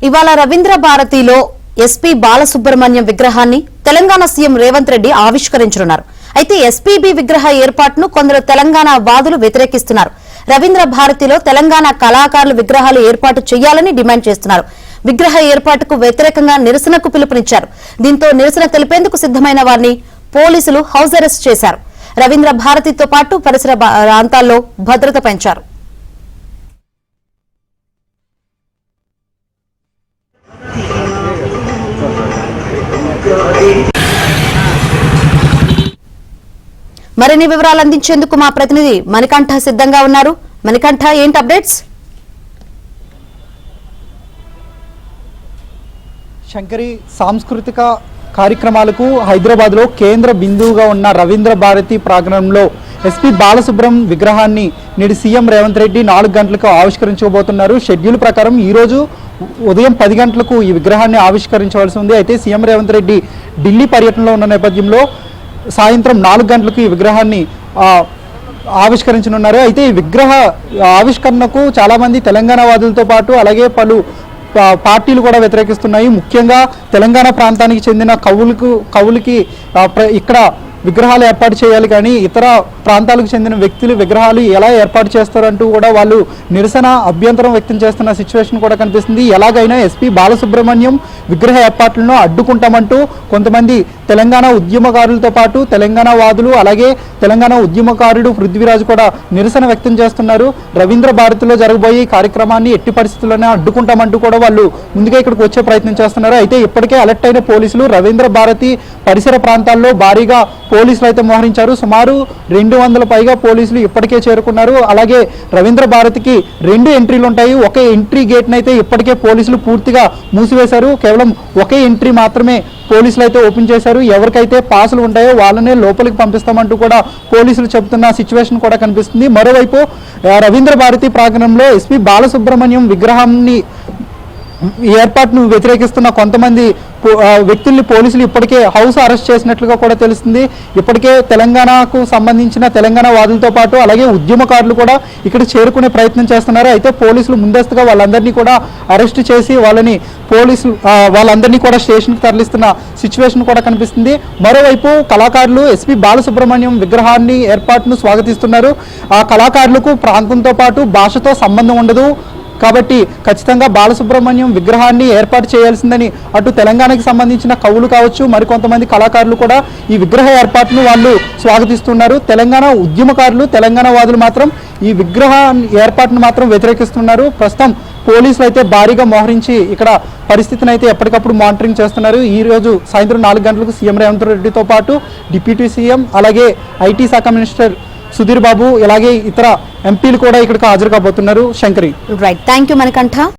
ఇవాళ రవీంద్ర భారతిలో ఎస్పీ బాలసుబ్రహ్మణ్యం విగ్రహాన్ని తెలంగాణ సీఎం రేవంత్ రెడ్డి ఆవిష్కరించనున్నారు. అయితే ఎస్పీబీ విగ్రహ ఏర్పాటును కొందరు తెలంగాణ వాదులు వ్యతిరేకిస్తున్నారు. రవీంద్ర భారతిలో తెలంగాణ కళాకారుల విగ్రహాలు ఏర్పాటు చేయాలని డిమాండ్ చేస్తున్నారు. విగ్రహ ఏర్పాటుకు వ్యతిరేకంగా నిరసనకు పిలుపునిచ్చారు. దీంతో నిరసన తెలిపేందుకు సిద్దమైన వారిని పోలీసులు హౌస్ అరెస్ట్ చేశారు. రవీంద్ర భారతితో పాటు పరిసర ప్రాంతాల్లో భద్రత పెంచారు. మరిన్ని వివరాలు అందించేందుకు మా ప్రతినిధి మణికంఠ సిద్ధంగా ఉన్నారు. మణికంఠ, ఏంటి అప్డేట్స్? శంకరి, సాంస్కృతిక కార్యక్రమాలకు హైదరాబాద్లో కేంద్ర బిందువుగా ఉన్న రవీంద్ర భారతి ప్రాంగణంలో ఎస్పీ బాలసుబ్రహ్మణ్యం విగ్రహాన్ని నేడు సీఎం రేవంత్ రెడ్డి 4 గంటలకు ఆవిష్కరించబోతున్నారు. షెడ్యూల్ ప్రకారం ఈరోజు ఉదయం 10 గంటలకు ఈ విగ్రహాన్ని ఆవిష్కరించవలసి ఉంది. అయితే సీఎం రేవంత్ రెడ్డి ఢిల్లీ పర్యటనలో ఉన్న నేపథ్యంలో సాయంత్రం 4 గంటలకు ఈ విగ్రహాన్ని ఆవిష్కరించనున్నారు. అయితే ఈ విగ్రహ ఆవిష్కరణకు చాలామంది తెలంగాణ వాదులతో పాటు అలాగే పలు పార్టీలు కూడా వ్యతిరేకిస్తున్నాయి. ముఖ్యంగా తెలంగాణ ప్రాంతానికి చెందిన కవులకి ఇక్కడ విగ్రహాలు ఏర్పాటు చేయాలి, కానీ ఇతర ప్రాంతాలకు చెందిన వ్యక్తులు విగ్రహాలు ఎలా ఏర్పాటు చేస్తారంటూ కూడా వాళ్ళు నిరసన అభ్యంతరం వ్యక్తం చేస్తున్న సిచ్యువేషన్ కూడా కనిపిస్తుంది. ఎలాగైనా ఎస్పీ బాలసుబ్రహ్మణ్యం విగ్రహ ఏర్పాట్లను అడ్డుకుంటామంటూ కొంతమంది తెలంగాణ ఉద్యమకారులతో పాటు తెలంగాణ వాదులు అలాగే తెలంగాణ ఉద్యమకారుడు పృథ్వీరాజ్ కూడా నిరసన వ్యక్తం చేస్తున్నారు. రవీంద్ర భారతిలో జరగబోయే కార్యక్రమాన్ని ఎట్టి పరిస్థితుల్లోనే అడ్డుకుంటామంటూ కూడా వాళ్ళు ముందుగా ఇక్కడికి వచ్చే ప్రయత్నం చేస్తున్నారు. అయితే ఇప్పటికే అలర్ట్ అయిన పోలీసులు రవీంద్ర భారతి పరిసర ప్రాంతాల్లో భారీగా పోలీసులు అయితే మోహరించారు. సుమారు 200 పైగా పోలీసులు ఇప్పటికే చేరుకున్నారు. అలాగే రవీంద్ర భారతికి 2 ఎంట్రీలు ఉంటాయి. ఒకే ఎంట్రీ గేట్ని అయితే ఇప్పటికే పోలీసులు పూర్తిగా మూసివేశారు. కేవలం ఒకే ఎంట్రీ మాత్రమే పోలీసులు అయితే ఓపెన్ చేశారు. ఎవరికైతే పాసులు ఉంటాయో వాళ్ళనే లోపలికి పంపిస్తామంటూ కూడా పోలీసులు చెబుతున్న సిచ్యువేషన్ కూడా కనిపిస్తుంది. మరోవైపు రవీంద్ర భారతి ప్రాంగణంలో ఎస్పీ బాలసుబ్రహ్మణ్యం విగ్రహాన్ని ఏర్పాటును వ్యతిరేకిస్తున్న కొంతమంది వ్యక్తుల్ని పోలీసులు ఇప్పటికే హౌస్ అరెస్ట్ చేసినట్లుగా కూడా తెలుస్తుంది. ఇప్పటికే తెలంగాణకు సంబంధించిన తెలంగాణ వాదులతో పాటు అలాగే ఉద్యమకారులు కూడా ఇక్కడ చేరుకునే ప్రయత్నం చేస్తున్నారు. అయితే పోలీసులు ముందస్తుగా వాళ్ళందరినీ కూడా అరెస్ట్ చేసి వాళ్ళందరినీ కూడా స్టేషన్కి తరలిస్తున్న సిచ్యువేషన్ కూడా కనిపిస్తుంది. మరోవైపు కళాకారులు ఎస్పీ బాలసుబ్రహ్మణ్యం విగ్రహాన్ని ఏర్పాటును స్వాగతిస్తున్నారు. ఆ కళాకారులకు ప్రాంతంతో పాటు భాషతో సంబంధం ఉండదు కాబట్టి ఖచ్చితంగా బాలసుబ్రహ్మణ్యం విగ్రహాన్ని ఏర్పాటు చేయాల్సిందని అటు తెలంగాణకి సంబంధించిన కవులు కావచ్చు, మరికొంతమంది కళాకారులు కూడా ఈ విగ్రహ ఏర్పాటును వాళ్ళు స్వాగతిస్తున్నారు. తెలంగాణ ఉద్యమకారులు తెలంగాణ వాదులు మాత్రం ఈ విగ్రహ ఏర్పాటును మాత్రం వ్యతిరేకిస్తున్నారు. ప్రస్తుతం పోలీసులు అయితే భారీగా మోహరించి ఇక్కడ పరిస్థితిని అయితే ఎప్పటికప్పుడు మానిటరింగ్ చేస్తున్నారు. ఈ రోజు సాయంత్రం 4 గంటలకు సీఎం రేవంత్ రెడ్డితో పాటు డిప్యూటీ సీఎం అలాగే ఐటీ శాఖ మినిస్టర్ సుధీర్ బాబు అలాగే ఇతర ఎంపీలు కూడా ఇక్కడికి హాజరు కాబోతున్నారు. Shankari, right, thank you Manikanta.